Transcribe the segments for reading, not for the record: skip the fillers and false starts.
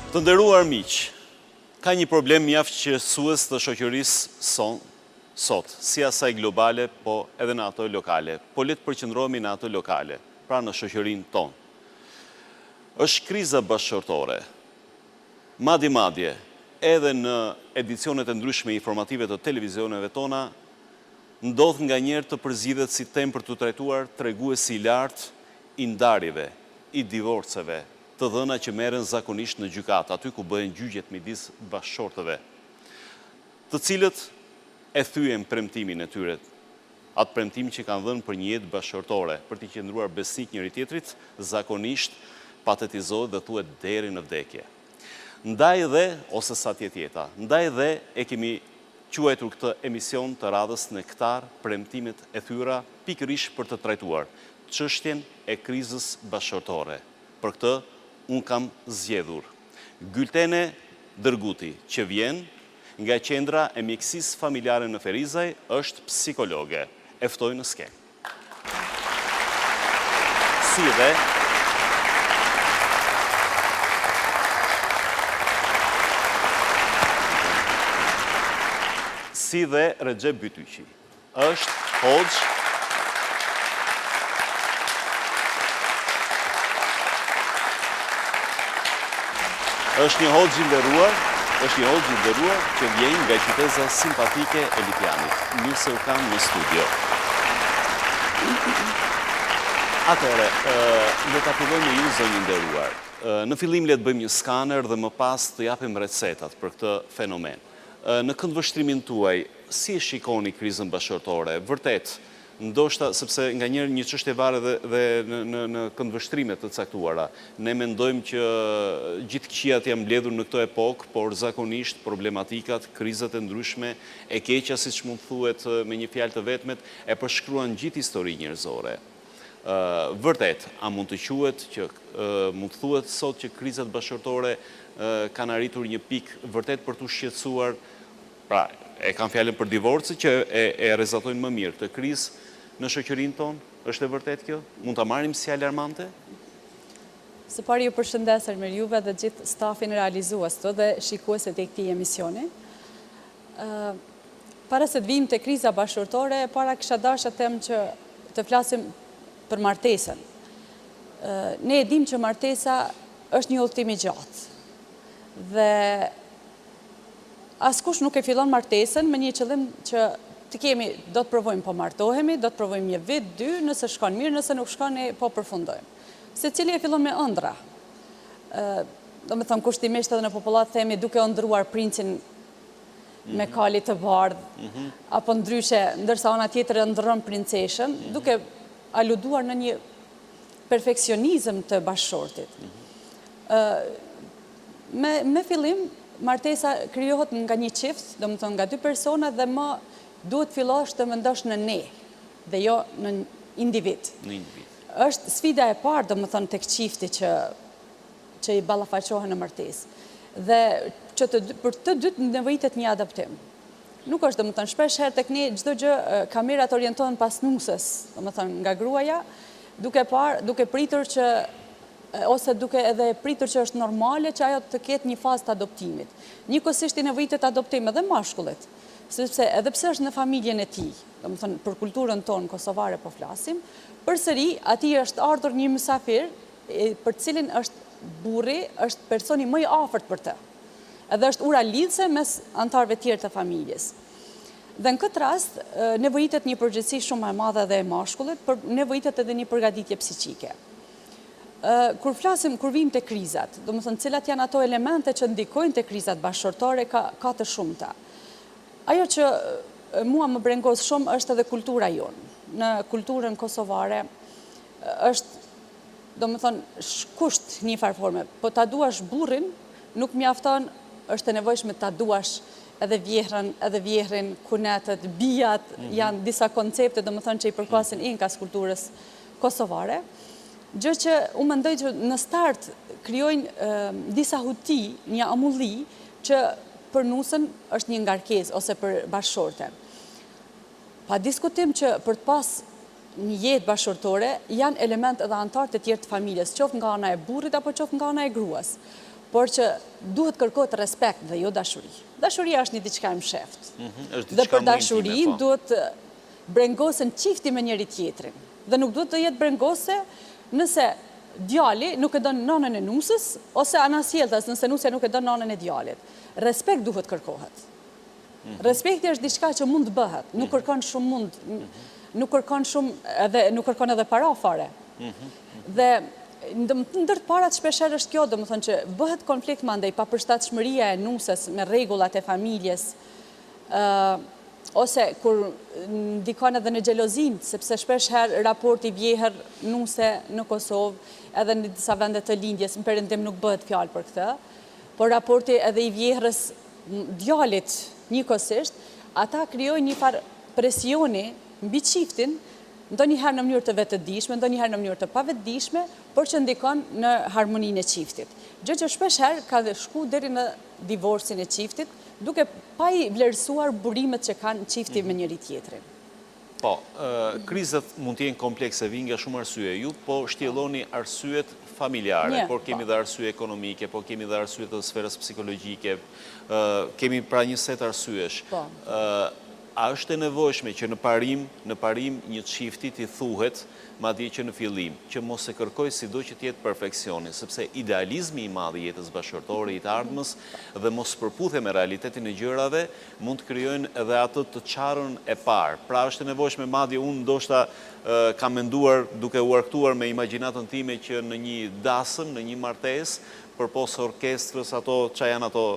Të nderuar miq, ka një problem mjaft qetësues të shoqërisë sot, si asaj globale, po edhe në ato lokale. Po le të përqendrohemi në ato lokale, pra në shoqërinë tonë. Është kriza bashkëtorë. Madje, edhe në edicionet e ndryshme informative të televizioneve tona, ndodh nga njerë të përzidhet si temë për të trajtuar treguesi i lartë i ndarjeve, i divorceve, të dhëna që merren zakonisht në gjykatë, aty ku bëhen gjyqjet midis bashkëshortëve, të cilët e thyen premtimin e tyre, atë premtim që kanë dhënë për një jetë bashkëshortore, për të qëndruar besnik njëri tjetrit, zakonisht patetizohet dhe thuhet deri në vdekje. Ndaj dhe, ose sa tjetë jeta, ndaj dhe e kemi quajtur këtë emision të radhës në këtar premtimet e thyra pikërisht për të trajtuar çështjen e krizës bashkëshortore. Për këtë, unë kam zgjedhur Gültene Dërguti, që vjen nga qendra e mjekësisë familjare në Ferizaj, është psikologe. E ftoj në skenë. Si dhe Recep Bytyqi. Është hoxh është një hoxh i nderuar që vjen nga qyteza simpatike e Lipjanit. Mirë se u kam në studio. Atëherë, le ta fillojmë me ju, zonjë nderuar. Në fillim le të bëjmë një skaner dhe më pas të japim recetat për këtë fenomen. Në këndvështrimin tuaj, si e shikoni krizën bashkëtorë? Vërtet, ndoshta, sepse nga njerë një çështje varet dhe në këndvështrimet të caktuara. Ne mendojmë që gjithë këqijat janë mbledhur në këtë epokë, por zakonisht problematikat, krizat e ndryshme, e keqja, siç mund thuhet me një fjalë të vetmet, e përshkruan gjithë histori njerëzore. Vërtet, a mund të quhet që mund të thuhet sot që krizat bashkëtorë kanë arritur një pikë vërtet për të shqetësuar, pra, e kam fjalën për divorcë që e rrezatojnë më mirë këtë krizë në shoqërinë tonë? Është e vërtet kjo? Mund ta marrim si alarmante? Së pari ju përshëndes Juve dhe gjithë stafin realizues të dhe shikuesit e këtij emisioni. Para se të vim të kriza bashkëtorë, para kisha dashur të them që të flasim për martesën. Ne e dim që martesa është një udhëtim i gjatë. Dhe askush nuk e fillon martesën me një qëllim që të kemi, do të provojmë po martohemi, do të provojmë një vit, 2, nëse shkon mirë, nëse nuk shkon, ne po përfundojmë. Secili e fillon me ëndra. Do me thënë kushtimisht edhe në popullat themi duke ëndruar princin me kali të bardhë, apo ndryshe, ndërsa ona tjetër ëndron princeshën, duke aluduar në një perfeksionizëm të bashkëshortit. Me fillim, martesa krijohet nga një çift, do të thonë nga 2 persona dhe më duhet fillosh të mendosh në ne dhe jo në individ. Është sfida e parë, do të thonë tek çifti që i ballafaqohen në martesë. Dhe që për të dytë nevojitet një adaptim. Nuk është, do të thonë, shpesh herë tek ne çdo gjë kamerat orientohen pas nusës, do të thonë nga gruaja, duke pritur që ose duke edhe pritur që është normale që ajo të ketë një fazë të adoptimit. Njëkohësisht i nevojitet adoptim edhe mashkullit, sepse edhe pse është në familjen e tij, domethënë për kulturën tonë kosovare po flasim, përsëri atij është ardhur një mysafir për cilin është burri, është personi më i afërt për të. Edhe është ura lidhëse mes anëtarëve tjerë të familjes. Dhe në këtë rast nevojitet një përgjegjësi shumë e madhe edhe e mashkullit, por nevojitet edhe një përgatitje psiqike. Kur vim të krizat, do më thënë cilat janë ato elemente që ndikojnë të krizat bashkëshortore, ka të shumta. Ajo që mua më brengos shumë është edhe kultura jonë. Në kulturën kosovare është, do më thënë, kusht një farforme, po ta duash burrin, nuk mjafton, është e nevojshme ta duash edhe vjehrën, kunetët, bijat, janë disa koncepte, do më thënë, që i përkasin inkas kulturës kosovare. Gjë që unë mendoj që në start krijojnë disa huti, një amulli që për nusën është një ngarkesë ose për bashkëshorte. Pa diskutim që për të pas një jetë bashkëshortore janë element edhe anëtar të tjerë të familjes, qoftë nga ana e burrit apo qoftë nga ana e gruas. por që duhet kërkohet respekt dhe jo dashuri. Dashuria është një diçka e msheft. Dhe për dashuri duhet brengosen çifti me njëri tjetrin. Dhe nuk duhet të jetë brengose nëse djali nuk e don nënën e nusës, ose anasjelltas nëse nusja nuk e don nënën e djalit. Respekt duhet kërkohet. Respekti është diçka që mund të bëhet, nuk kërkon shumë mund, nuk kërkon edhe para fare. Dhe ndër të parat shpeshherë është kjo, domethënë që bëhet konflikt mandej papërshtatshmëria e nusës me rregullat e familjes, ose kur ndikon edhe në xhelozin, sepse shpeshherë raporti vjeher nuse në Kosovë, edhe në disa vende të lindjes, në Perëndim nuk bëhet fjalë për këtë, por raporti edhe i vjehrës djalit njëkohësisht, ata krijojnë një farë presioni mbi çiftin, ndonjëherë në mënyrë të vetëdijshme, ndonjëherë në mënyrë të pavetëdijshme, por që ndikon në harmoninë e çiftit. Gjë që shpeshherë ka shku deri në divorcin e çiftit, duke pa i vlerësuar burimet që kanë çifti me njëri tjetrin. Po, krizat mund të jenë komplekse, vijnë nga shumë arsye. Ju po shtjelloni arsyet familjare, por kemi dhe arsye ekonomike, por kemi dhe arsye të sferës psikologjike, kemi pra një set arsyesh. A është e nevojshme që në parim një çifti t'i thuhet, madje që në fillim, që mos e kërkoj sido që t'jetë perfeksioni, sepse idealizmi i madh i jetës bashkëtorë i të ardhmës dhe mos përputhe me realitetin e gjërave, mund të krijojnë edhe atë të qarën e parë. Pra është e nevojshme, madje unë ndoshta kam menduar duke u arktuar me imagjinatën time që në një dasëm, në një martesë, përpos orkestrës, ato çfarë janë ato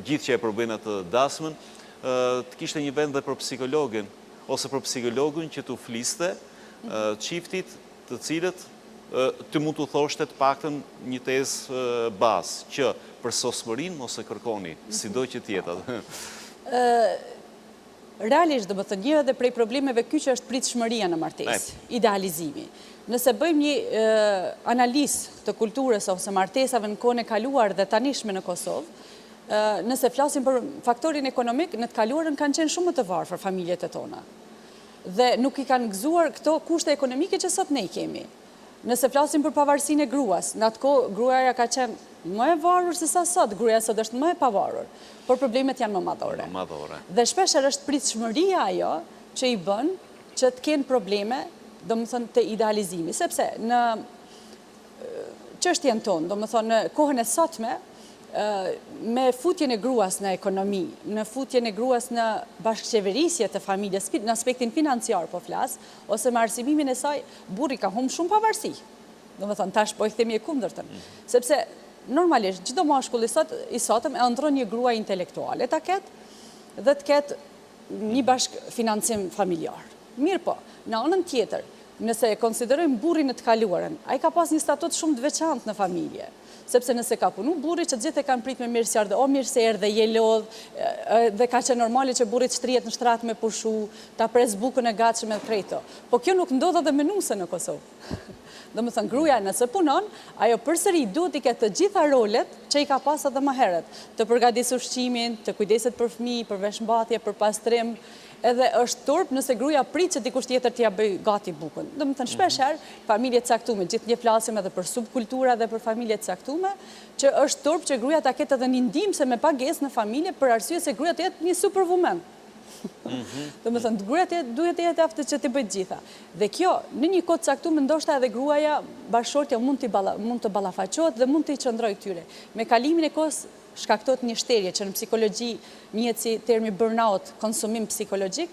gjithë që e përbëjnë atë dasmën, të kishte një vend dhe për psikologin, ose për psikologun që t'u fliste çiftit të cilët të mund t'u thoshte të paktën një tezë bazë, që për sosmërinë mos e kërkoni, sido që tjetët. Realisht, do më thënë, një edhe prej problemeve ky që është pritshmëria në martesë, idealizimi. Nëse bëjmë një analizë të kulturës ose martesave në kohën e kaluar dhe tanishme në Kosovë, nëse flasim për faktorin ekonomik, në të kaluarën kanë qenë shumë më të varfër familjet e tona. Dhe nuk i kanë gëzuar këto kushte ekonomike që sot ne i kemi. Nëse flasim për pavarësinë e gruas, në atë kohë gruaja ka qenë më e varur se sa sot, gruaja sot është më e pavarur, por problemet janë më madhore. Dhe shpeshherë është pritshmëria ajo që i bën që të kenë probleme, domethënë të idealizimi, sepse në çështjen tonë, domethënë në kohën e sotme, me futjen e gruas në ekonomi, në futjen e gruas në bashkëqeverisje të familjes, në aspektin financiar po flas, ose me arsimimin e saj, burri ka humbur shumë pavarësi. Domethënë tash po i themi e kundërtën, sepse normalisht çdo mashkull i sotëm e ëndron një grua intelektuale ta ketë dhe të ketë një bashkëfinancim familjar. Mirë po, në anën tjetër, nëse e konsiderojmë burrin në të kaluarën, ai ka pas një statut shumë të veçantë në familje. Sepse nëse ka punu burri që gjithë e kanë prit me mirësjarë dhe o mirë se erdhe, je lodh, dhe ka qenë normali që burrit shtrihet në shtrat me pushu, ta pres bukën e gatshme dhe krejto. Po kjo nuk ndodh edhe me nusën në Kosovë. Domethënë gruaja nëse punon, ajo përsëri duhet i ketë të gjitha rolet që i ka pas edhe më herët, të përgatisë ushqimin, të kujdeset për fëmijë, për veshmbathje, për pastrim, edhe është turp nëse gruaja prit që dikush tjetër t'ia bëj gati bukën. Domethënë shpeshherë familje të caktuar, gjithnjë flasim edhe për subkultura dhe për familje të caktuar, që është turp që gruaja ta ketë edhe një ndihmëse me pagesë në familje për arsye se gruaja të jetë një superwoman. Domethënë gruaja duhet të jetë aftë që të bëjë gjitha. Dhe kjo në një kohë të caktuar ndoshta edhe gruaja bashkëshortja mund të ballafaqohet dhe mund të qëndrojë këtyre. Me kalimin e kohës shkaktohet një shterje që në psikologi njihet si termi burnout, konsumim psikologjik,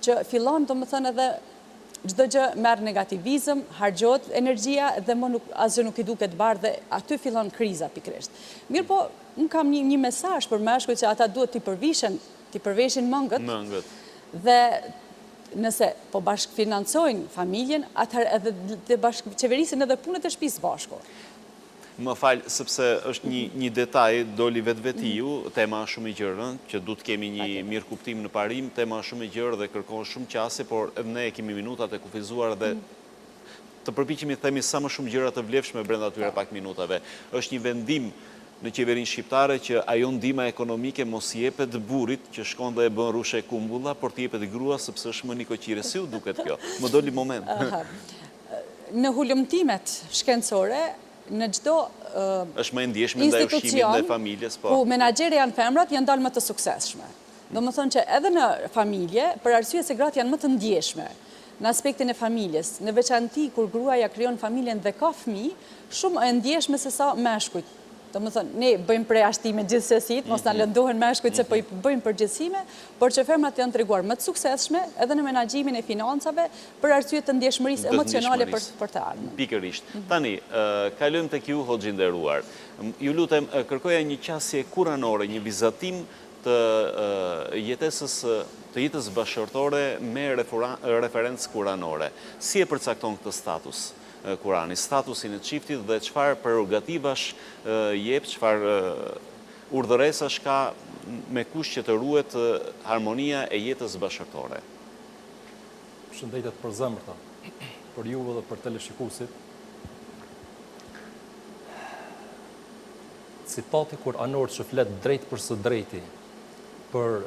që fillon domethënë edhe çdo gjë merr negativizëm, harxhohet energjia dhe asgjë nuk i duket bardhë dhe aty fillon kriza pikërisht. Mirë po, unë kam një mesazh për meshkujt që ata duhet t'i përveshin mëngët. Dhe nëse po bashkëfinancojnë familjen, atëherë edhe të bashkëqeverisin edhe punët e shtëpisë bashku. Më falë, sepse është një detaj, doli vetë ju, tema shumë i gjërë, që du të kemi një mirë kuptim në parim, tema shumë i gjërë dhe kërkon shumë qase, por edhe ne kemi minutat e kufizuar dhe të përpiqemi të themi sa më shumë gjëra të vlefshme brenda atyre pak minutave. Është një vendim në qeverinë shqiptare që ajo ndihma ekonomike mos i jepet burrit që shkon dhe e bën rushe kumbulla, por të jepet gruas sepse është më nikoqire. Si u duket kjo? Më doli moment. Në hulumtimet shkencore, në çdo është më e ndjeshme ndaj ushqimit ndaj familjes, po. Ku menaxherë janë femrat, janë dalë më të suksesshme. Domethënë që edhe në familje, për arsye se gratë janë më të ndjeshme në aspektin e familjes, në veçanti kur gruaja krijon familjen dhe ka fëmijë, shumë e ndjeshme se sa meshkujt. Domethënë, ne bëjmë përjashtime gjithsesi, mos na lëndohen meshkujt se po i bëjmë përgjithësime, por që femrat janë treguar më të suksesshme edhe në menaxhimin e financave për arsye të ndjeshmërisë emocionale për të ardhmen. Pikërisht. Tani, kalojmë tek ju, hoxhë nderuar. Ju lutem, kërkoja një qasje kuranore, një vizatim të jetës bashkërtore me referencë kuranore. Si e përcakton këtë status Kurani, statusin e çiftit dhe çfarë prerogativash jep, çfarë urdhëresash ka me kush që të ruhet harmonia e jetës bashkërtore? Shëndetet për zemrta, për juve dhe për teleshikuesit. Citati kuranor që flet drejt për së drejti për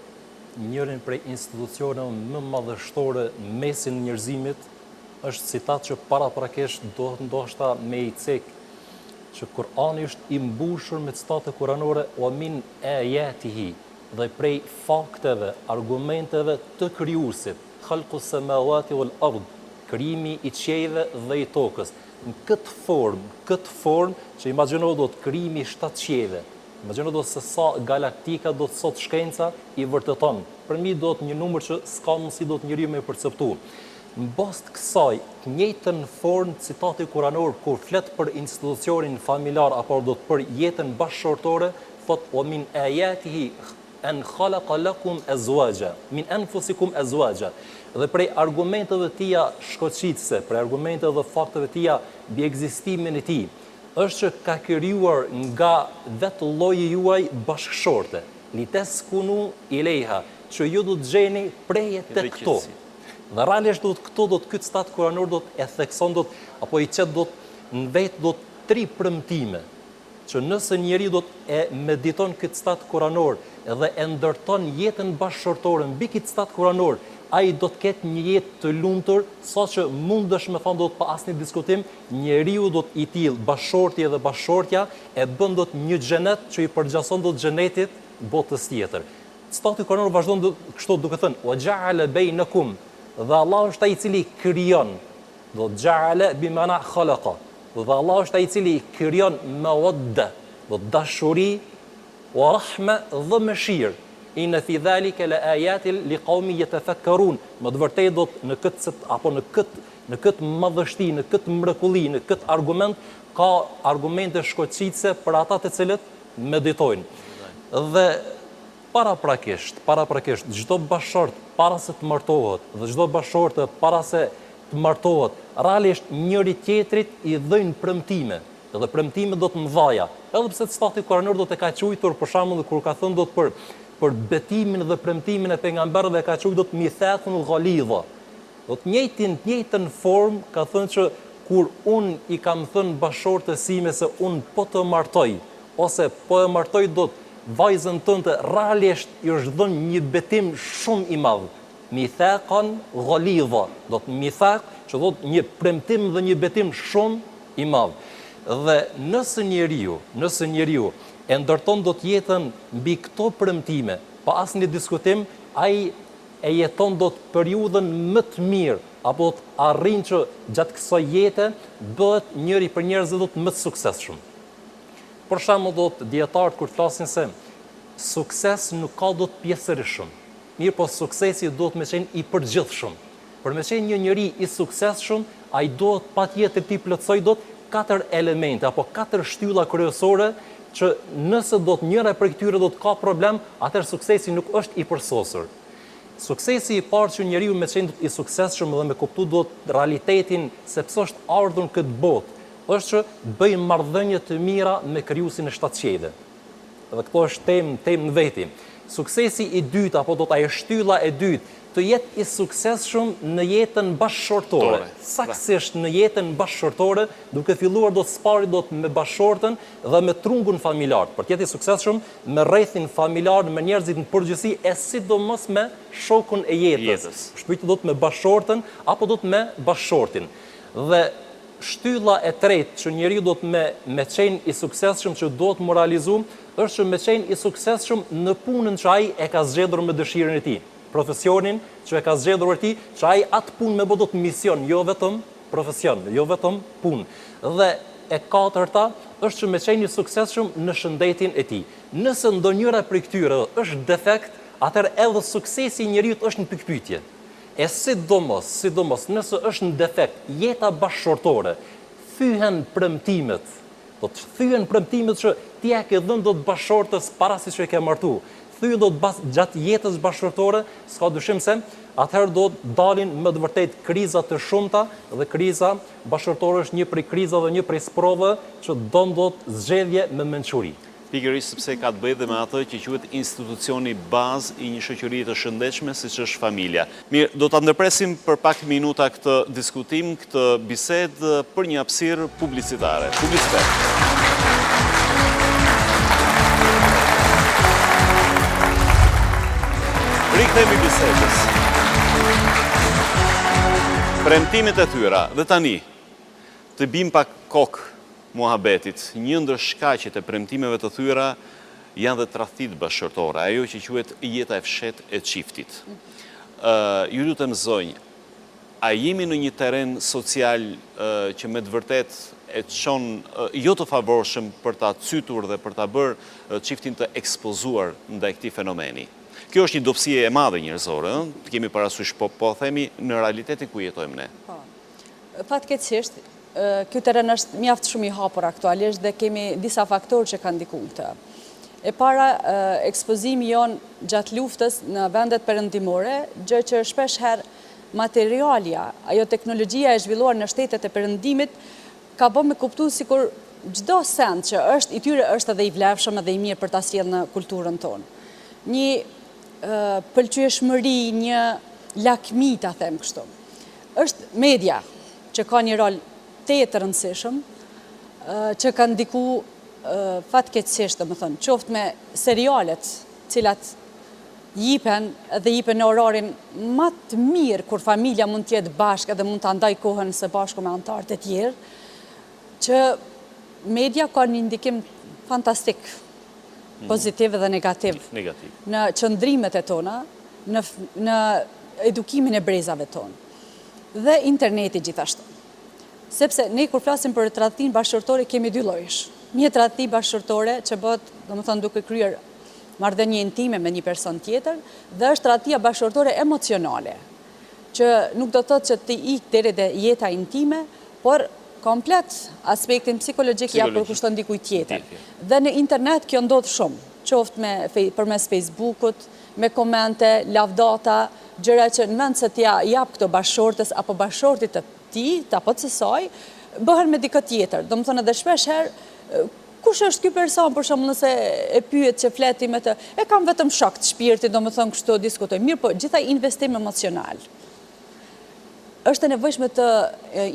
njërin prej institucioneve më madhështore në mesin e njerëzimit, është citat që paraprakisht do ndoshta me i cek që Kurani është i mbushur me citate kuranore o min ayatihi, dhe prej fakteve, argumenteve të krijuesit, khalqus samawati wal ard, krijimi i qiejve dhe i tokës. Në këtë formë që imagjino do të krijimi 7 qiejve. Imagjino do se sa galaktika do të sot shkenca i vërteton. Për mi do të një numër që s'ka mundësi do të njeriu me perceptu. Në bazë të kësaj, të njëjtën formë citati kuranor kur flet për institucionin familjar apo do të për jetën bashkëshortore, thot o min ayatihi an khalaqa lakum azwaja min anfusikum azwaja. Dhe prej argumenteve të tija shkoqitëse, prej argumenteve dhe fakteve të tija mbi ekzistimin e tij, është që ka krijuar nga vetë lloji juaj bashkëshorte, liteskunu ileha, që ju do të gjeni preje të këto. Dhe realisht këto do të këtë stat kuranor do të e thekson apo i qet do të në vetë do të 3 premtime, që nëse njeri do të e mediton këtë stat kuranor edhe e ndërton jetën bashkëshortore mbi këtë stat kuranor, ai do të ketë një jetë të lumtur, saqë mundesh me thonë do të pa asnjë diskutim, njeriu do të i till bashkëshorti dhe bashkëshortja e bën do të një xhenet që i përgjason do të xhenetit botës tjetër. Stati kuranor vazhdon kështu duke thënë wa ja'ala bainakum, dhe Allah është ai i cili krijon, do ja'ala bi mana khalaqa, dhe Allah është ai i cili krijon mawadda, do dashuri wa rahma dhe mëshirë. Inna fi dhalika la ayatin liqaumin yatafakkarun. Më të vërtetë do në këtë madhështi, në këtë mrekulli, në këtë argument ka argumente shkoqitëse për ata të cilët meditojnë. Dhe paraprakisht çdo bashkëshort para se të martohet dhe çdo bashkëshorte para se të martohet, realisht njëri tjetrit i dhënë premtime, dhe premtime do të mëdhaja. Edhe pse stati kuranor do të ka quajtur për shembull kur ka thënë do të për betimin dhe premtimin e pejgamberëve ka quajtur do të mithaqun ghalidha. Do të njëjtën formë ka thënë që kur unë i kam thënë bashkëshortes sime se unë po të martoj ose po e martoj do të vajzën tënde, realisht i është dhënë një betim shumë i madh. Mithaqan ghalidha, do të mithaq, që do të një premtim dhe një betim shumë i madh. Dhe nëse njeriu e ndërton do të jetën mbi këto premtime, pa asnjë diskutim, ai e jeton do të periudhën më të mirë, apo të arrin që gjatë kësaj jete bëhet njëri për njerëzit do të më të suksesshëm. Për shembull do të dietarët kur flasin se sukses nuk ka do të pjesërisht. Mirë, po suksesi do të më qenë i përgjithshëm. Për më qenë një njeri i suksesshëm, ai do të patjetër të plotësoj do të 4 elemente apo 4 shtylla kryesore që nëse do të njëra prej këtyre do të ka problem, atëherë suksesi nuk është i përsosur. Suksesi i parë që njeriu më qenë i suksesshëm dhe me kuptu do të realitetin se pse është ardhur në këtë botë, është që bëjmë marrëdhënie të mira me krijuesin e 7 qiejve. Dhe këto është temë në veti. Suksesi i dytë apo do të ajo shtylla e dytë të jetë i suksesshëm në jetën bashkëshortore. Saktësisht në jetën bashkëshortore, duke filluar do të spari do të me bashkëshortën dhe me trungun familjar. Për të jetë i suksesshëm me rrethin familjar, me njerëzit në përgjithësi e sidomos me shokun e jetës. Shpirti do të me bashkëshortën apo do të me bashkëshortin. Dhe shtylla e tretë që njeriu do të me qenë i suksesshëm që do të moralizu, është që me qenë i suksesshëm në punën që ai e ka zgjedhur me dëshirën e tij, profesionin që e ka zgjedhur e tij, që ai atë punë me bë mision, jo vetëm profesion, jo vetëm punë. Dhe e katërta është që me qenë i suksesshëm në shëndetin e tij. Nëse ndonjëra prej këtyre është defekt, atëherë edhe suksesi i njeriu është në pikpyetje. E sidomos nëse është në defekt jeta bashkëshortore, thyhen premtimet. Do të thyhen premtimet që ti ja ke dhënë dot bashkëshortës para se që e ke martu. Thyhen dot gjatë jetës bashkëshortore, s'ka dyshim se atëherë do të dalin me të vërtet kriza të shumta dhe kriza bashkëshortore është një prej krizave, një prej sprovave që do të zgjedhje me mençuri. Pikërisht sepse ka të bëjë dhe me atë që quhet institucioni bazë i një shoqërie të shëndetshme siç është familja. Mirë, do ta ndërpresim për pak minuta këtë diskutim, këtë bisedë për një hapësirë publicitare. Publicitet. Rikthehemi bisedës. Premtimet e tyra dhe tani të bim pak kokë muhabetit, një ndër shkaqet e premtimeve të thyra janë dhe tradhtitë bashkëshortore, ajo që quhet jeta e fshehtë e çiftit. Ju lutem zonjë, a jemi në një terren social që me të vërtet e çon jo të favorshëm për ta cytur dhe për ta bërë çiftin të ekspozuar ndaj këtij fenomeni? Kjo është një dobësie e madhe njerëzore, të kemi parasysh, po themi në realitetin ku jetojmë ne. Fatkeqësisht, ky terren është mjaft shumë i hapur aktualisht dhe kemi disa faktorë që kanë ndikuar këtë. E para, ekspozimi jon gjatë luftës në vendet perëndimore, gjë që shpesh herë materialja, ajo teknologjia e zhvilluar në shtetet e perëndimit ka bërë me kuptuar sikur çdo send që është i tyre është edhe i vlefshëm edhe i mirë për ta sjellë në kulturën tonë. Një pëlqyeshmëri, një lakmi, ta them kështu. Është media që ka një rol tetë të rëndësishëm, që ka ndikuar fatkeqësisht, domethënë, qoftë me serialet, cilat jipen në orarin më të mirë kur familja mund të jetë bashkë dhe mund të ndaj kohën së bashku me anëtarët e tjerë, që media ka një ndikim fantastik, pozitiv dhe negativ. Në qëndrimet e tona, në edukimin e brezave tonë. Dhe interneti gjithashtu. Sepse ne kur flasim për tradhtinë bashkëshortore kemi dy llojesh. Një tradhti bashkëshortore që bëhet, domethënë, duke kryer marrëdhënie intime me një person tjetër, dhe është tradhtia bashkëshortore emocionale, që nuk do të thotë që ti ik deri te jeta intime, por komplet aspektin psikologjik ja përkushton dikujt tjetër. Dhe në internet kjo ndodh shumë, qoftë përmes Facebookut, me komente, lavdata, gjëra që në vend se t'ja jap këto bashkëshortes apo bashkëshortit të tij, apo të saj, bëhen me dikë tjetër. Domethënë edhe shpesh herë kush është ky person, për shembull, nëse e pyet që fleti me të, e kam vetëm shok të shpirtit, domethënë kështu diskutoj. Mirë, po gjithaj investim emocional. Është e nevojshme të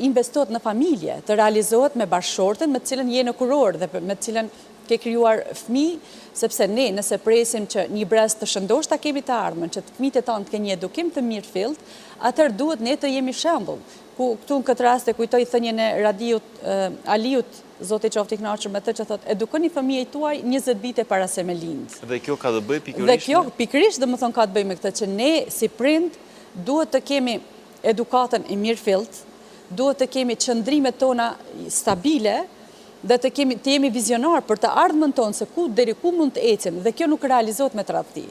investohet në familje, të realizohet me bashkëshorten me të cilën je në kuror dhe me të cilën ke krijuar fëmijë, sepse ne nëse presim që një brez të shëndoshta kemi të ardhmen, që fëmijët e tanë të kenë një edukim të mirë fillt, atëherë duhet ne të jemi shembull. Ku këtu në këtë rast e kujtoj thënien e Radiut Aliut, Zoti qoftë i kënaqur me të, që thotë edukoni fëmijët tuaj 20 vite para se me lind. Dhe kjo ka të bëjë pikërisht. Dhe kjo pikërisht domethënë ka të bëjë me këtë që ne si prind duhet të kemi edukatën e mirë fillt, duhet të kemi qëndrimet tona stabile dhe të jemi vizionar për të ardhmen tonë se deri ku mund të ecim, dhe kjo nuk realizohet me tradhti.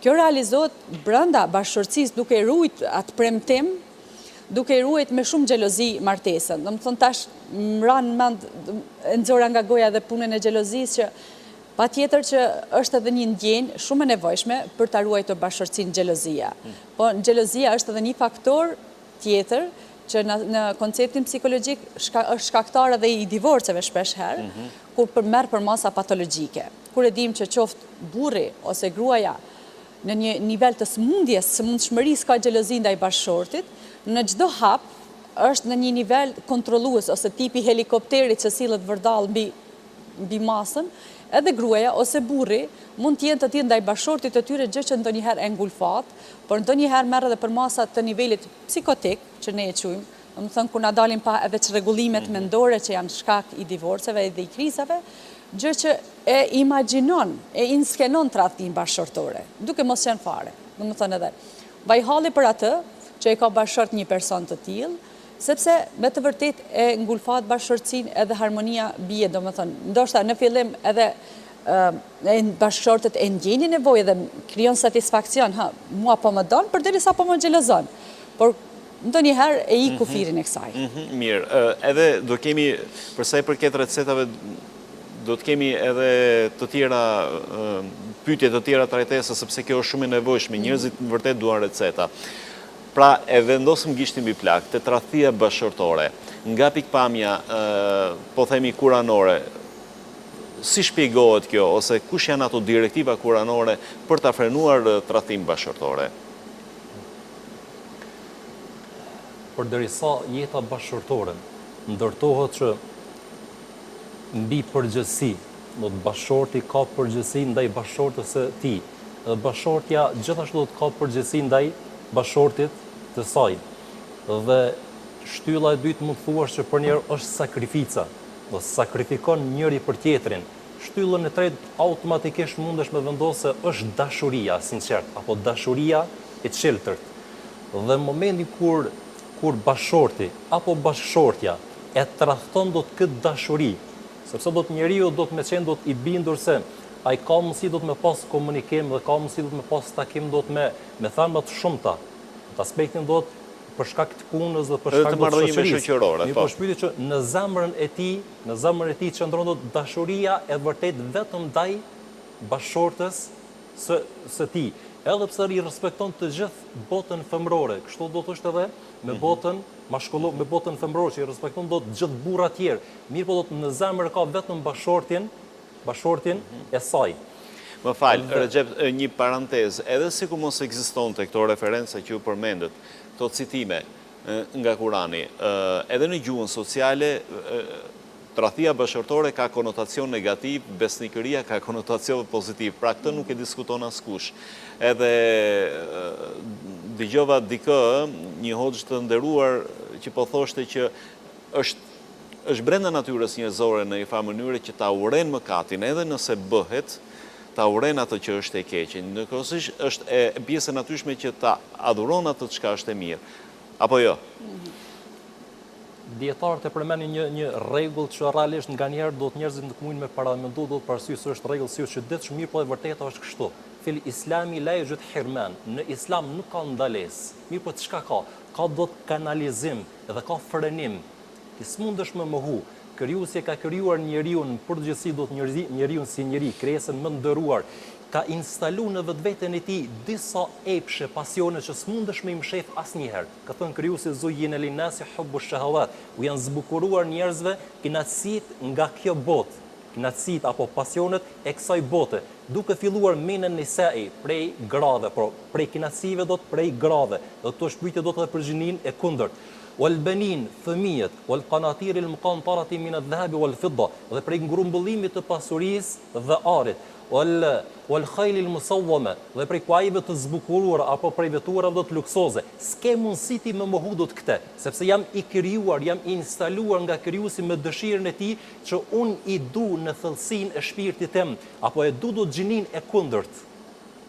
Kjo realizohet brenda bashkëshorësisë duke ruajt atë premtim, duke ruajt me shumë xhelozi martesën. Domethënë tash më ran mend e nxora nga goja dhe punën e xhelozisë që patjetër që është edhe një ndjenjë shumë e nevojshme për ta ruajtur bashkëshorësinë xhelozia. Po xhelozia është edhe një faktor tjetër që në konceptin psikologjik është shkaktar edhe i divorceve shpesh herë, kur merr për masa patologjike. Kur e dim që qoftë burri ose gruaja në një nivel të sëmundjes, sëmundshmërisë ka xhelozi ndaj bashkëshortit, në çdo hap është në një nivel kontrollues ose tipi helikopterit që sillet vërdall mbi masën, edhe gruaja ose burri mund të jenë të tillë ndaj bashkëshortit të tyre, gjë që ndonjëherë e ngulfat, por ndonjëherë merr edhe për masa të nivelit psikotik, që ne e quajmë, më thënë kur na dalin pa edhe çrregullimet mendore që janë shkak i divorceve dhe i krizave, gjë që e imagjinon, e inskenon tradhtinë bashkëshortore, duke mos qenë fare. Do të thënë edhe vaj halli për atë që e ka bashkëshort një person të tillë, sepse me të vërtet e ngulfat bashkëshortësinë edhe harmonia bie, do të thënë, ndoshta në fillim edhe bashkëshortët e ndjeni nevojë dhe krijon satisfakcion, mua po më don, përderisa po më xhelozon. Por ndonjëherë e ik kufirin e kësaj. Mirë, edhe do kemi, përsa i përket recetave, do të kemi edhe të tjera, pyetje të tjera trajtese, sepse kjo është shumë e nevojshme, njerëzit në vërtet duan receta. Pra, e vendosëm gishtin mbi plak, të tradhtia bashkëshortore, nga pikpamja, po themi kuranore, si shpjegohet kjo, ose kush janë ato direktiva kuranore për ta frenuar tradhtimin bashkëshortore? Përderisa jeta bashkëshortore ndërtohet që mbi përgjithësi, do të bashkëshorti ka përgjithësi ndaj bashkëshortës së tij, dhe bashkëshortja gjithashtu do të ka përgjithësi ndaj bashkëshortit të saj. Dhe shtylla e dytë mund të thuash që për njerë është sakrifica, do sakrifikon njëri për tjetrin. Shtyllën e tretë automatikisht mundesh me vendosë se është dashuria sinqert, apo dashuria e çeltërt. Dhe momenti kur bashkëshorti apo bashkëshortja e tradhton do të këtë dashuri, sepse do të njeriu do të me qenë do të i bindur se ai ka mundësi do të me pas komunikim dhe ka mundësi do të me pas takim do të me thënë më të shumta. Në aspektin do të për shkak të punës dhe për shkak të shoqërisë. Mi po shpyeti që në zemrën e tij qëndron do dashuria e vërtet vetëm ndaj bashkëshortës së tij. Edhe pse i respekton të gjithë botën femërore, kështu do të thoshte edhe me botën mashkullore, me botën femërore që i respekton do të gjithë burrat tjerë. Mirë po do të në zemër ka vetëm bashkëshortin e saj. Më fal, Recep, një parantezë, edhe sikur mos ekzistonte këto referenca që ju përmendët, këto citime nga Kurani, edhe në gjuhën sociale tradhtia bashkëshortore ka konotacion negativ, besnikëria ka konotacion pozitiv, pra këtë nuk e diskuton askush. Edhe dëgjova dikë, një hoxh të nderuar që po thoshte që është brenda natyrës njerëzore në një farë mënyrë që ta uren mëkatin, edhe nëse bëhet, ta uren atë që është e keqe. Ndërkohësisht është pjesë e natyrshme që ta adhuron atë çka është e mirë. Apo jo? Dietarët e përmendin një rregull që realisht nganjëherë do të njerëzit nuk mundin me paramendu, do të parasysh se është rregull si që ditë mirë, po e vërteta është kështu. Fil Islami la yujud hirman. Në Islam nuk ka ndalesë. Mirë, po çka ka? Ka do të kanalizim dhe ka frenim. Ti s'mundesh me mohu. Krijuesi ka krijuar njeriu në përgjithësi do të njeriu si njeri, krijesën më nderuar. Ka instalu në vetveten e tij disa epshe, pasione që s'mundesh me i mshef asnjëherë. Ka thënë krijuesi zujjina linnasi hubbu shahawat, u janë zbukuruar njerëzve kënaqësitë nga kjo botë, kënaqësitë apo pasionet e kësaj bote, duke filluar minen nisai prej grave, prej kënaqësive do të prej grave. Do të shpyetje do të për gjinin e kundërt. Wal banin, fëmijët, wal qanatir al muqantarati min al-dhahab wal fidda, dhe prej ngrumbullimit të pasurisë dhe arit. Wal khayl al musawwama, dhe prej kuajve të zbukuruara apo prej veturave do të luksoze. S'ke mundësi ti me mohu do të këtë, sepse jam i krijuar, jam i instaluar nga krijuesi me dëshirën e tij që unë i du në thellësinë e shpirtit tim, apo e du do të gjinin e kundërt.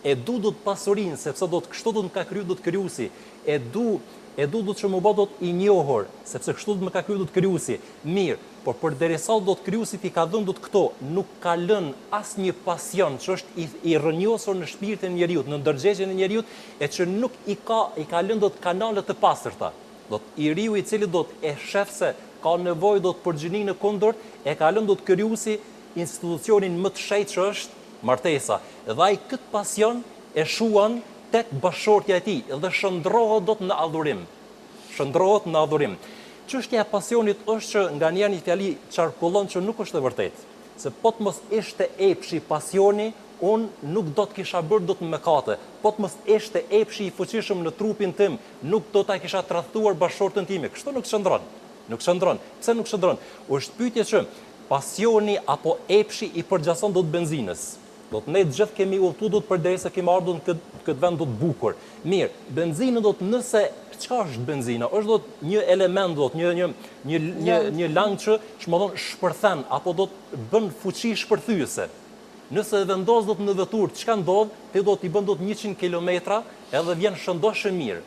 E du do të pasurinë, sepse do të kështu do të ka kriju do të krijuesi. E du do të që më bë do të i njohur, sepse kështu do të më ka kriju do të krijuesi. Mirë, por përderisa do të krijuesi ti ka dhënë do të këto, nuk ka lënë asnjë pasion që është i rrënjosur në shpirtin e njeriu, në ndërgjegjen e njeriu, e që nuk i ka lënë do të kanale të pastërta. Do të i riu i cili do të e shef se ka nevojë do të përgjinin në kundërt, e ka lënë do të krijuesi institucionin më të shenjtë që është martesa. Dhe ai këtë pasion e shuan tek bashkëshortja e tij dhe shndrohet do të në adhurim. Shndrohet në adhurim. Çështja e pasionit është që nganjëherë një fjali çarkullon që nuk është e vërtetë. Se po të mos ishte epshi pasioni, unë nuk do të kisha bërë do të mëkate. Po të mos ishte epshi i fuqishëm në trupin tim, nuk do ta kisha tradhtuar bashkëshortën time. Kështu nuk qëndron. Nuk qëndron. Pse nuk qëndron? Është pyetje që pasioni apo epshi i përgjason do të benzinës. Do të ne gjithë kemi udhëtu do të përderisa kemi ardhur në këtë vend do të bukur. Mirë, benzinë do të nëse çka është benzina? Është do të një element do të një lang që shmodon shpërthen apo do të bën fuqi shpërthyese. Nëse vendos do të në vetur, çka ndodh? Ti do t'i bën do të 100 kilometra edhe vjen shëndoshë mirë.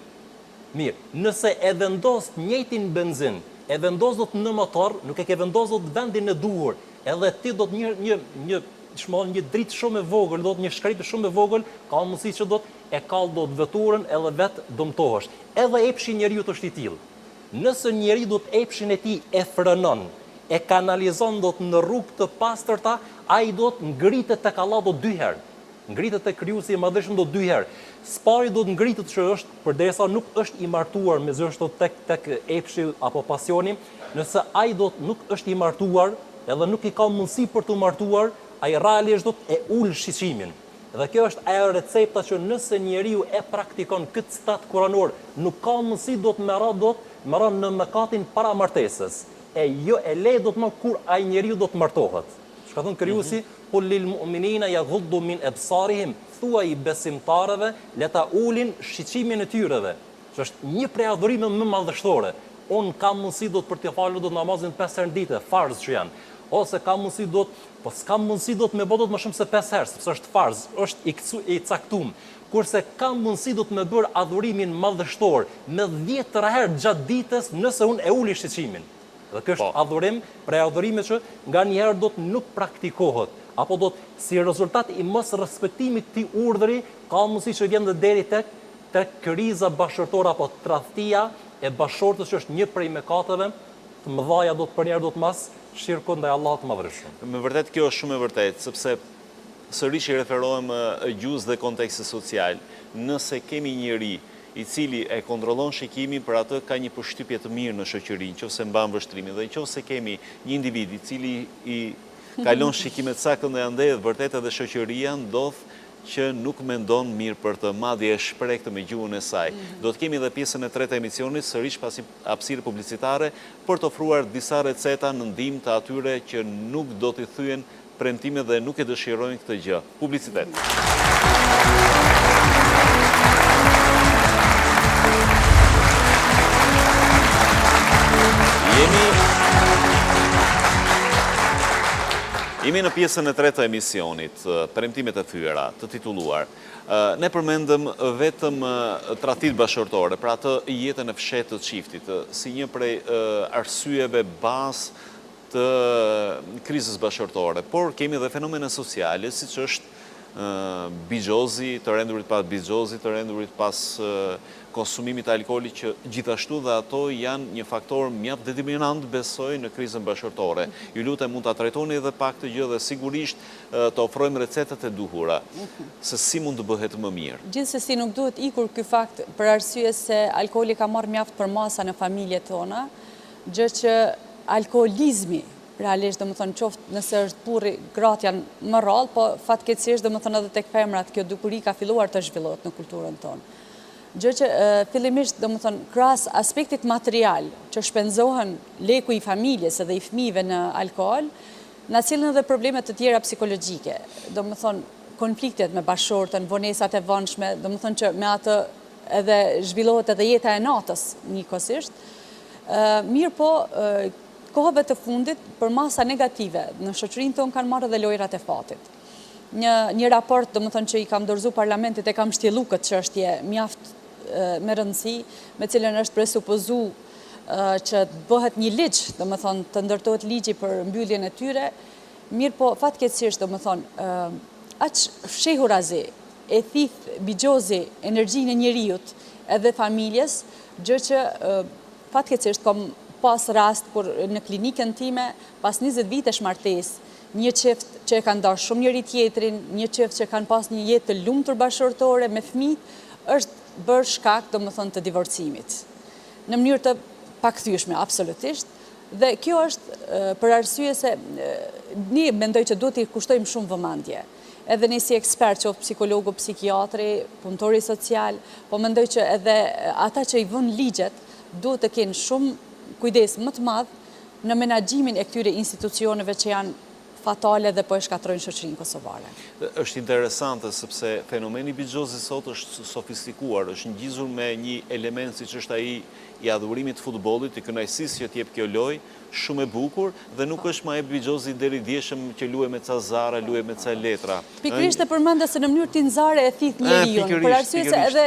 Mirë, nëse e vendos njëjtin benzin, e vendos do të në motor, nuk e ke vendos do të vendin e duhur, edhe ti do të një dritë shumë e vogël, do të një shkritë shumë e vogël, ka mundësi që do të e kallë do të veturën edhe vetë dëmtohesh. Edhe epshi njeriu të është i tillë. Nëse njeriu do të epshin e tij e frenon, e kanalizon do të në rrugë të pastërta, ai do të ngritet tek Allah do 2 herë. Ngritet tek Krijuesi i Madhëshëm do 2 herë. Spari do të ngritet që është përderisa nuk është i martuar me zë është tek epshi apo pasioni, nëse ai nuk është i martuar, edhe nuk i ka mundësi për të martuar, ai realisht do të e ul shiqimin. Dhe kjo është ajo recepta që nëse njeriu e praktikon këtë citat kuranor, nuk ka mundësi do të merron në mëkatin para martesës. E le do të më kur ai njeriu do të martohet. Çka thon Krijuesi, "Qul lil mu'minina yaghuddu min absarihim", thua i besimtarëve le ta ulin shiqimin e tyreve. Që është një prej adhurimeve më madhështore. Unë kam mundësi do të për të falur do të namazin 5 herë në ditë, farz që janë. Ose kam mundësi s'kam mundësi do të me bë do të më shumë se 5 herë, sepse është farz, është i caktuar. Kurse kam mundësi do të me bërë adhurimin madhështor me 10 herë gjatë ditës nëse unë e uli shiqimin. Dhe kjo është adhurim, prej adhurime që nga njëherë do të nuk praktikohet, apo do të si rezultat i mos respektimit të urdhri, ka mundësi që vjen deri tek kriza bashkërtore apo tradhtia e bashkëshortës që është një prej mëkateve të mëdha do të për njerë do të mas shirku ndaj Allahut të Madhërisht. Me vërtet kjo është shumë e vërtet, sepse sërish i referohem gjus dhe kontekstit social. Nëse kemi njëri i cili e kontrollon shikimin, për atë ka një përshtypje të mirë në shoqëri, nëse mban vështrimin, dhe nëse kemi një individ i cili i kalon shikimet saktë dhe ande, vërtet edhe shoqëria ndodh që nuk mendon mirë për të, madje e shprehtë me gjuhën e saj. Do të kemi edhe pjesën e tretë e emisionit, sërish pasi hapësirë publicitare, për të ofruar disa receta në ndihmë të atyre që nuk do t'i thyen premtime dhe nuk e dëshirojnë këtë gjë. Publicitet. Jemi në pjesën e tretë e emisionit, premtimet e thyera, të titulluar. Ne përmendëm vetëm tradhtit bashkërtore, pra atë jetën e fshehtë të çiftit, si një prej arsyeve bazë të krizës bashkërtore, por kemi edhe fenomene sociale, siç është bigjozi, të rendurit pas bigjozi, të rendurit pas konsumimit të alkoolit, që gjithashtu dhe ato janë një faktor mjaft determinant, besoj, në krizën bashkërtore. Ju lutem mund ta trajtoni edhe pak të gjë dhe sigurisht të ofrojmë recetat e duhura, se si mund të bëhet më mirë. Gjithsesi nuk duhet ikur ky fakt për arsye se alkooli ka marrë mjaft për masa në familjet tona, gjë që alkoolizmi realisht domethënë qoftë nëse është burri, gratë janë më rrallë, po fatkeqësisht domethënë edhe tek femrat kjo dukuri ka filluar të zhvillohet në kulturën tonë. Gjë që fillimisht domethënë krahas aspektit material që shpenzohen leku i familjes edhe i fëmijëve në alkool, na sillen edhe probleme të tjera psikologjike. Domethënë konfliktet me bashkëshortën, vonesat e vonshme, domethënë që me atë edhe zhvillohet edhe jeta e natës njëkohësisht. Mirë po, kohëve të fundit, për masa negative, në shoqërinë tonë kanë marrë edhe lojrat e fatit. Një raport, domethënë që i kam dorëzuar parlamentit, e kam shtjellu këtë çështje mjaft me rëndësi, me cilën është presupozuar që bëhet një ligj, domethënë të ndërtohet ligji për mbylljen e tyre. Mirë po, fatkeqësisht, domethënë, aq fshehur azi, e thith bigjozi energjinë e njeriut edhe familjes, gjë që fatkeqësisht kam pas rast kur në klinikën time, pas 20 vitesh martesë, një çift që e kanë dashur shumë njëri tjetrin, një çift që kanë pas një jetë të lumtur bashkëtorë me fëmijë, është bërë shkak domethënë të divorcimit. Në mënyrë të pakthyeshme, absolutisht, dhe kjo është për arsye se ne mendoj që duhet i kushtojmë shumë vëmendje. Edhe ne si ekspert, qoftë psikologu, psikiatri, punëtori social, po mendoj që edhe ata që i vënë ligjet duhet të kenë shumë kujdes më të madh në menaxhimin e këtyre institucioneve që janë fatale dhe po e shkatrojnë shoqërinë kosovare. Është interesante sepse fenomeni bixhozi sot është sofistikuar, është ngjizur me një element siç është ai i adhurimit të futbollit, i kënaqësisë që t'jep kjo lojë, shumë e bukur dhe nuk është më e bixhozi deri djeshëm që luaj me ca zara, luaj me ca letra. Pikërisht e përmendë se në mënyrë tinxare e thith njeriu, për arsye se edhe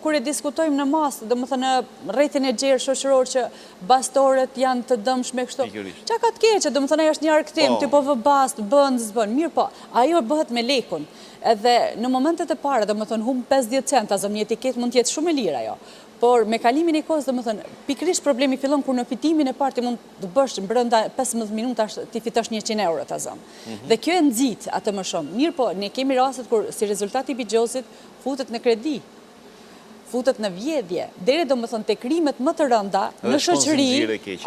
kur e diskutojmë në masë, domethënë në rrjetin e gjerë shoqëror që bastorët janë të dëmshme kështu. Çka ka të keqe, domethënë ajo është një arktim, ti po vë bast, bën, s'bën. Mirë po, ajo bëhet me lekun. Edhe në momentet e para, domethënë humb 50 centa, një etiketë mund të jetë shumë e lirë ajo. Por me kalimin e kohës, domethënë, pikërisht problemi fillon kur në fitimin e parë ti mund të bësh brenda 15 minutash ti fitosh 100 euro ta zëm. Dhe kjo e nxit atë më shumë. Mirë po, ne kemi rastet kur si rezultati i bixhozit futet në kredi, futet në vjedhje, deri domethënë te krimet më të rënda në shoqëri,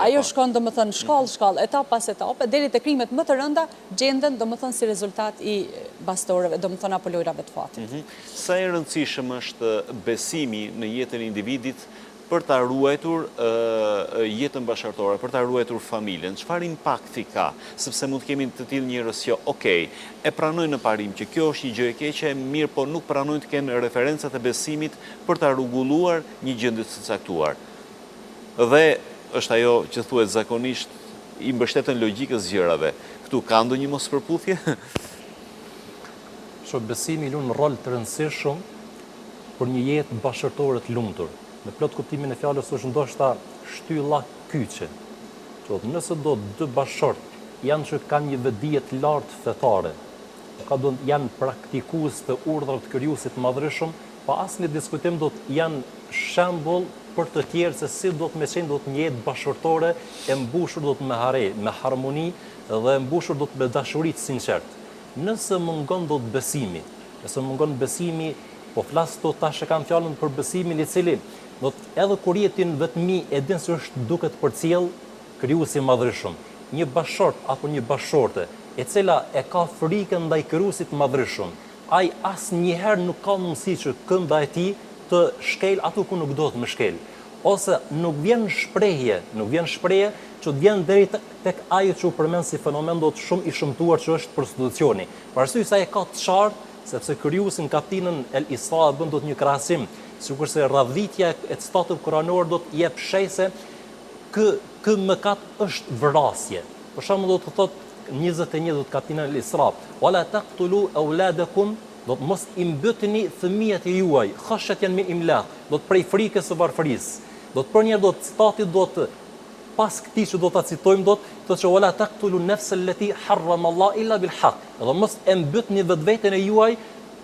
ajo shkon domethënë shkallë, etapë pas etape, deri te krimet më të rënda gjenden domethënë si rezultat i bastorëve, domethënë apo lojrave të fatit. Sa e rëndësishëm është besimi në jetën e individit për ta ruajtur jetën bashkëtorë, për ta ruajtur familjen? Çfarë impakti ka? Sepse mund të kemi të tillë njerëz që, e pranojnë në parim që kjo është një gjë e keqe, mirë po nuk pranojnë të kenë referencat e besimit për ta rregulluar një gjendje të caktuar. Dhe është ajo që thuhet zakonisht i mbështeten logjikës gjërave. Këtu ka ndonjë mospërputhje? Besimi lun rol të rëndësishëm për një jetë bashkëtorë të lumtur. Në plot kuptimin e fjalës është ndoshta shtylla kyçe. Nëse do dy bashkëshort janë që kanë një vedije të lartë fetare, janë praktikues të urdhrave të krijuesit të madhërisëm, pa asnjë diskutim do të janë shembull për të tjerë se si do të qenë do të një jetë bashkëtorë e mbushur do të me harmoni dhe e mbushur do të me dashuri të sinqertë. Nëse mungon do të besimi, po flas do tash e kam fjalën për besimin i cili do të edhe kur jetin vetmi e din se është duket përcjell krijuesi i madhërisëm. Një bashkëshort apo një bashkëshorte e cila e ka frikën ndaj krijuesit të madhërisëm, ai asnjëherë nuk ka mundësi që kënda e tij të shkel aty ku nuk do të më shkel. Ose nuk vjen shprehje që të vjen deri tek ajo që u përmend si fenomen do të shumë i shëmtuar që është prostitucioni. Për arsye se ai ka të qartë sepse krijuesi në kapitullin El Isra bën dot një krahasim, sikurse radhitja e statit kuranor do të jep shejse ky mëkat është vrasje. Për shembull do të thotë 21 do të kapitullin El Isra, wala taqtulu auladakum, do të mos i mbytni fëmijët e juaj, khashyatan min imlaq, do të prej frikës së varfërisë. Do të për një do të stati do të pas këtij që do ta citojmë do të thotë që wala taqtulu nafsa allati harrama Allah illa bil haqq. Do mos e mbytni vetveten e juaj,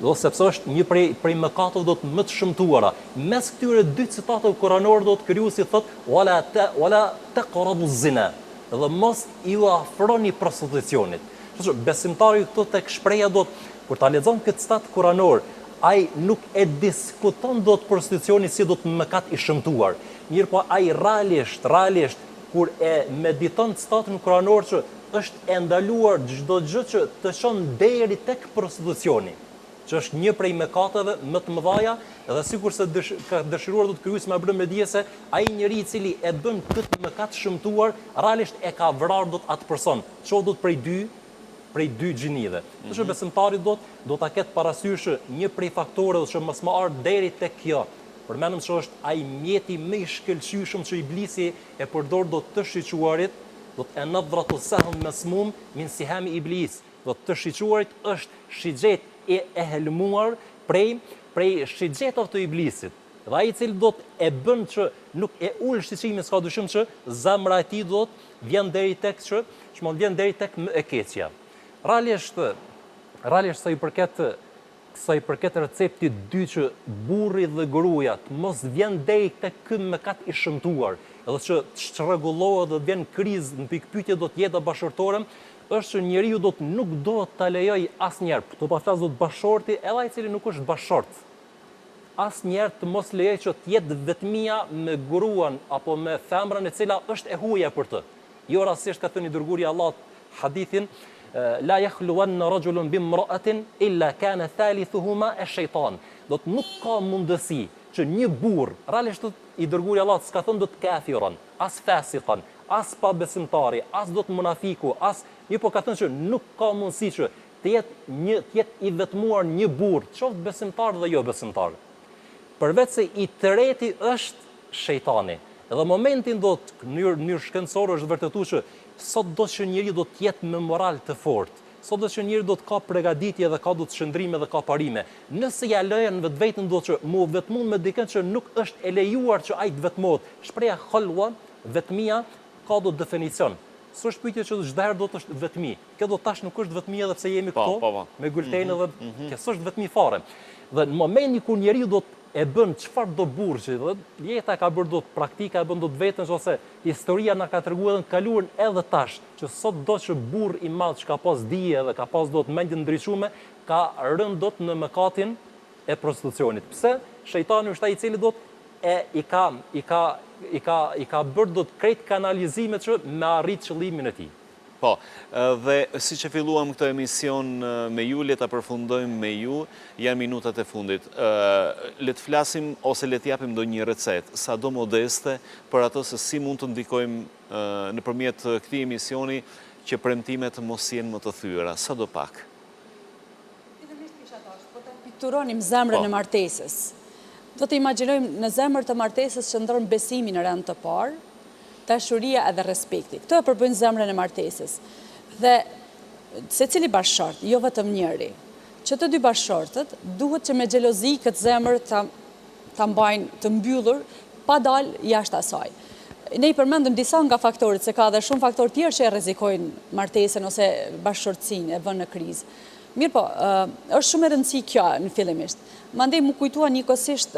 do sepse është një prej mëkateve do të më të shëmtuara. Mes këtyre dy citateve kuranore do të krijuesi thotë wala taqrabu zina. Dhe mos ju afroni prostitucionit. Kështu besimtari këtu tek shpreha do të kur ta lexon këtë citat kuranor, ai nuk e diskuton do të prostitucioni si do të mëkat i shëmtuar. Mirë po ai realisht kur e mediton citatin kuranor që është e ndaluar çdo gjë që të çon deri tek prostitucioni, që është një prej mëkateve më të mëdha, dhe sikurse ka dëshiruar do të krijuesi me brëm me dije se ai njeriu i cili e bën këtë mëkat shëmtuar, realisht e ka vrarë do të atë person, ço do të prej dy gjinive. Kështu besimtari do ta ketë parasysh një prej faktorëve që mos më ardh deri tek kjo. Përmendëm se është ai mjeti më i shkëlqyeshëm që iblisi e përdor do të shiquarit, do të enadratu sahm masmum min siham iblis. Do të shiquarit është shigjet e helmuar prej shigjetave të iblisit. Dhe ai i cili do të e bën që nuk e ul shqiqimin, s'ka dyshim që zemra e tij do të vjen deri tek vjen deri tek më e keqja. Realisht sa i përket receptit dytë që burri dhe gruaja të mos vjen deri tek ky mëkat i shëmtuar, edhe që të çrregullohet dhe të vjen krizë në pikpyetje do të jetë bashkëtorë, është që njeriu nuk do ta lejoj asnjëherë, të pa flas do të bashkëshorti, edhe ai i cili nuk është bashkëshort, asnjëherë të mos lejoj që të jetë vetmia me gruan apo me femrën e cila është e huaja për të. Jo rastisht ka thënë dërguari i Allahut hadithin la yakhluwanna rajulun bimra'atin illa kana thalithuhuma ash-shaytan. Do të nuk ka mundësi që një burr, realisht i dërguari i Allahut s'ka thënë do të kafiron, as fasiqan, as pa besimtari, as do të munafiku, as po ka thënë që nuk ka mundësi që të jetë i vetmuar një burr, qoftë besimtar dhe jo besimtar. Përveç se i treti është shejtani. Edhe momentin do të në shkencore është vërtetuar që sot do që njëri do të jetë me moral të fortë. Sot do që njëri do të ka përgatitje dhe ka do të shëndrime dhe ka parime. Nëse ja lëjen vetën do që mu vetmun me dikën që nuk është e lejuar që ai të vetmohet. Shpreha khalwa, vetmia ka do definicion. Së është pyetje që çdo herë do të është vetmi. Kjo do tash nuk është vetmi edhe pse jemi këtu me Gultenë dhe kjo s'është vetmi fare. Dhe në momentin kur njeriu do të e bën çfarë do burrë, dhe jeta ka bërë do të praktika, e bën do të vetën, ose historia na ka treguar në kaluarën edhe tash, që sot do që burr i madh që ka pas dije dhe ka pas do të mendje ndryshume, ka rënë do të në mëkatin e prostitucionit. Pse? Shejtani është ai i cili do të i ka bërë do të krejt kanalizimet që me arrit qëllimin e tij. Po, dhe si që filluam këtë emision me ju, le ta përfundojmë me ju, janë minutat e fundit. Le të flasim ose le të japim do një recet, sa do modeste, për ato se si mund të ndikojmë nëpërmjet këtij emisioni që premtimet mos jenë më të thyera, sa do pak. Po ta pikturonim zemrën e martesës. Do të imagjinojmë në zemër të martesës qëndron besimi në rend të parë, dashuria edhe respekti. Këto e përbëjnë zemrën e martesës. Dhe secili bashkëshort, jo vetëm njëri, që të dy bashkëshortët duhet që me xhelozi këtë zemër ta mbajnë të mbyllur, pa dalë jashtë asaj. Ne i përmendëm disa nga faktorët, se ka dhe shumë faktorë tjerë që e rrezikojnë martesën ose bashkëshortësinë e vënë në krizë. Mirë po, është shumë e rëndësishme kjo në fillimisht. Mandej më kujtua njëkohësisht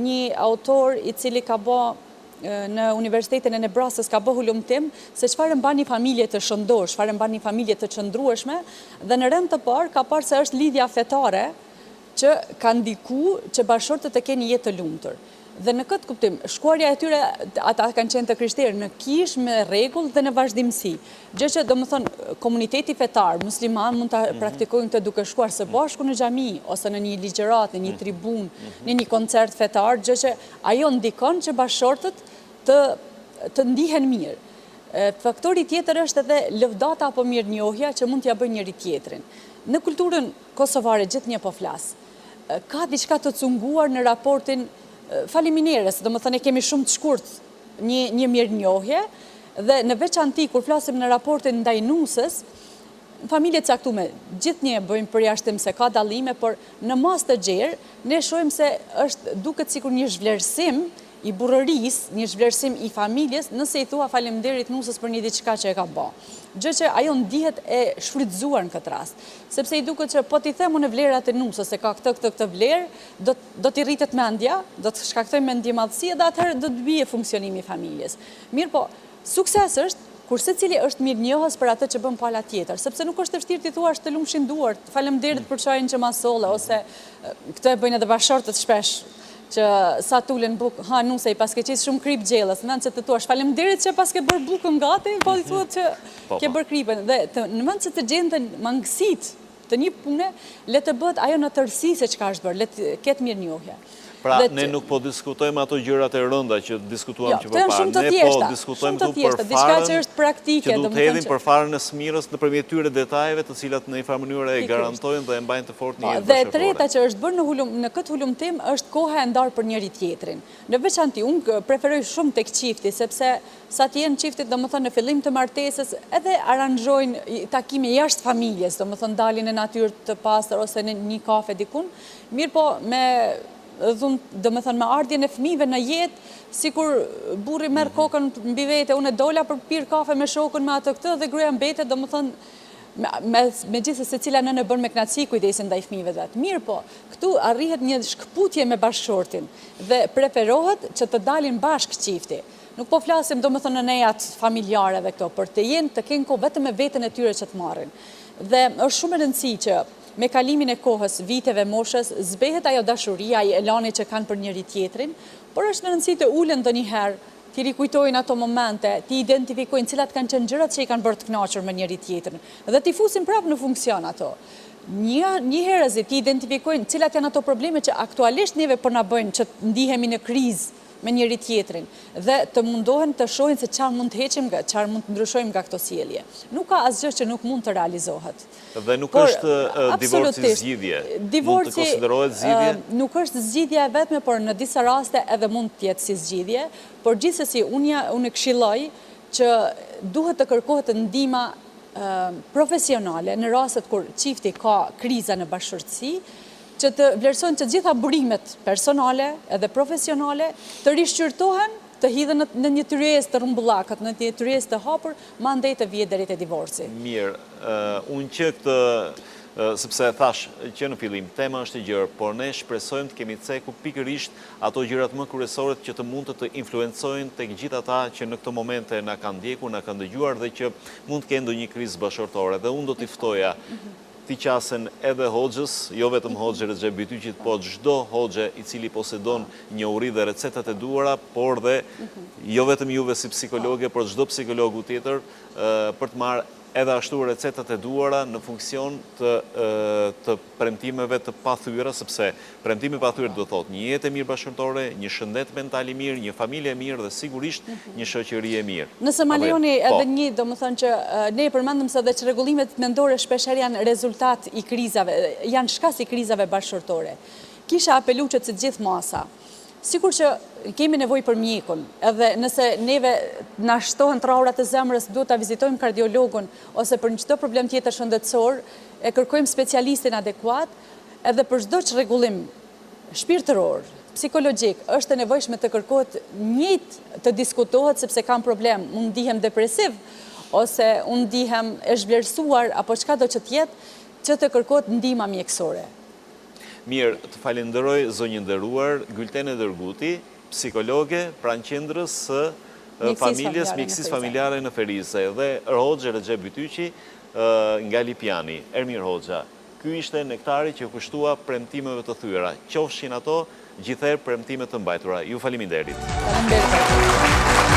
një autor i cili ka bë në Universitetin e Nebraskës ka bë hulumtim se çfarë mban një familje të shëndosh, çfarë mban një familje të qëndrueshme, dhe në rend të parë ka parë se është lidhja fetare që ka ndikuar që bashkëshortët të kenë jetë të lumtur. Dhe në këtë kuptim, shkuarja e tyre, ata kanë qenë të krishterë në kish, me rregull dhe në vazhdimsi. Gjë që domethënë komuniteti fetar musliman mund ta praktikojnë këtë duke shkuar së bashku në xhami ose në një ligjërat, në një tribun, në një koncert fetar, gjë që ajo ndikon që bashkëshortët të ndihen mirë. Faktori tjetër është edhe lëvdata apo mirënjohja që mund t'ja bëjë njëri tjetrin. Në kulturën kosovare gjithnjë po flas. Ka diçka të cunguar në raportin faleminerës, domethënë e kemi shumë të shkurt një mirënjohje, dhe në veçanti kur flasim në raportin ndaj nusës, familjet caktume gjithnjë bëjmë përjashtim se ka dallime, por në mas të gjerë ne shohim se është duket sikur një zhvlerësim i burrërisë, një zhvlerësim i familjes, nëse i thua faleminderit nusës për një diçka që e ka bë. Gjë që ajo ndihet e shfrytzuar në këtë rast, sepse i duket që po t'i them unë vlerat e nusës se ka këtë vlerë, do t'i rritet mendja, do të shkaktojë mendjemadhësi dhe atëherë do të bie funksionimi i familjes. Mirë po, sukses është kur secili është mirënjohës për atë që bën pala tjetër, sepse nuk është e vështirë t'i thuash të lumshin duart, faleminderit për çajin që ma solle, ose këtë e bëjnë edhe bashkëshortët shpesh, që sa tulen bukë, ha nuse i paske qisë shumë krip gjellës, në vend që të tuash faleminderit që paske bërë bukën gati, po i thuat që ke bërë kripën. Dhe në vend që të gjendën mangësit të një pune, le të bëhet ajo në tërësi se çka është bërë, le të ketë mirënjohje. Pra, ne nuk po diskutojmë ato gjërat e rënda që diskutuam që përpara. Ne po diskutojmë këtu për farën që du të hedhin për farën e smirës nëpërmjet tyre detajeve të cilat në një farë mënyrë e garantojnë dhe e mbajnë të fortë një jetë bashkëtorë. Dhe treta që është bërë në këtë hulumtim është koha e ndarë për njëri tjetrin. Në veçanti, unë preferoj shumë tek çifti, sepse sa të jenë çiftit, domethënë në fillim të martesës, edhe aranjojnë takime jashtë familjes, domethënë dalin në natyrë të pastër ose në një kafe dikun. Mirë po, me ardhjen e fëmijëve në jetë, sikur burri merr kokën mbi vete, unë dola për pirë kafe me shokun me atë këtë dhe gruaja mbetet, me gjithë se cila nënë bën me kënaqësi kujdesin ndaj fëmijëve vet. Mirë po, këtu arrihet një shkputje me bashkëshortin dhe preferohet që të dalin bashkë çifti. Nuk po flasim domethënë në nejat familjare dhe këto, për të kenë kohë vetëm me veten e tyre që të marrin. Dhe është shumë e rëndësishme që me kalimin e kohës, viteve, moshës, zbehet ajo dashuria, ai elani që kanë për njëri tjetrin, por është në rëndësi të ulen ndonjëherë, t'i rikujtojnë ato momente, t'i identifikojnë cilat kanë qenë gjërat që i kanë bërë të kënaqur me njëri tjetrin, dhe t'i fusin prapë në funksion ato. Një herëzi t'i identifikojnë cilat janë ato probleme që aktualisht neve po na bëjnë që ndihemi në krizë me njëri tjetrin dhe të mundohen të shohin se çfarë mund të heqim, çfarë mund të ndryshojmë nga këto sjellje. Nuk ka asgjë që nuk mund të realizohet. Dhe nuk është divorci zgjidhje. Mund të konsiderohet zgjidhje? Nuk është zgjidhja e vetme, por në disa raste edhe mund të jetë si zgjidhje, por gjithsesi unë këshilloj që duhet të kërkohet ndihma profesionale në rastet kur çifti ka kriza në bashkëshortësi, që të vlerësojnë që gjitha burimet personale edhe profesionale të rishqyrtohen, të hidhen në një tyryes të rrumbullakët, në një tyryes të hapur, mandej të vijë deri te divorci. Mirë, unë që këtë, sepse thash që në fillim, tema është e gjerë, por ne shpresojmë të kemi ceku pikërisht ato gjërat më kryesore që të mund të influencojnë tek gjithë ata që në këto momente na kanë ndjekur, na kanë dëgjuar dhe që mund të kenë ndonjë krizë bashkëtorë. Dhe unë do t'i ftoja ti qasen edhe hoxhës, jo vetëm hoxhë Recep Bytyqit, po çdo hoxhë i cili posedon njohuri dhe recetat e duara, por dhe jo vetëm juve si psikologe, por çdo psikologu tjetër për të marrë edhe ashtu recetat e duara në funksion të premtimeve të pathyera, sepse premtimi pathyera do thotë një jetë e mirë bashkëtorë, një shëndet mental i mirë, një familje e mirë dhe sigurisht një shoqëri e mirë. Nëse ma lejoni edhe një, do më thënë që ne përmendëm se dhe që rregullimet mendore shpesher janë rezultat i krizave, janë shkas i krizave bashkëtorë. Kisha apelu që të gjithë masa, sikur që kemi nevojë për mjekun, edhe nëse neve na shtohen traurat e zemrës, duhet ta vizitojmë kardiologun, ose për çdo problem tjetër shëndetësor, e kërkojmë specialistin adekuat, edhe për çdo çrregullim shpirtëror, psikologjik, është e nevojshme të kërkohet njëjtë të diskutohet sepse kam problem, unë ndihem depresiv, ose unë ndihem e zhvlerësuar, apo çka do që tjetë, që të kërkohet ndihma mjekësore. Mirë, të falenderoj zonjën nderuar Gültene Dërguti, psikologe, pranë qendrës së familjes, mjekësisë familjare në Ferizë, dhe hoxhë Recep Bytyqi nga Lipjani. Ermir Hoxha, ky ishte nektari që kushtua premtimeve të thyera. Qofshin ato gjithherë premtime të mbajtura. Ju faleminderit. Faleminderit.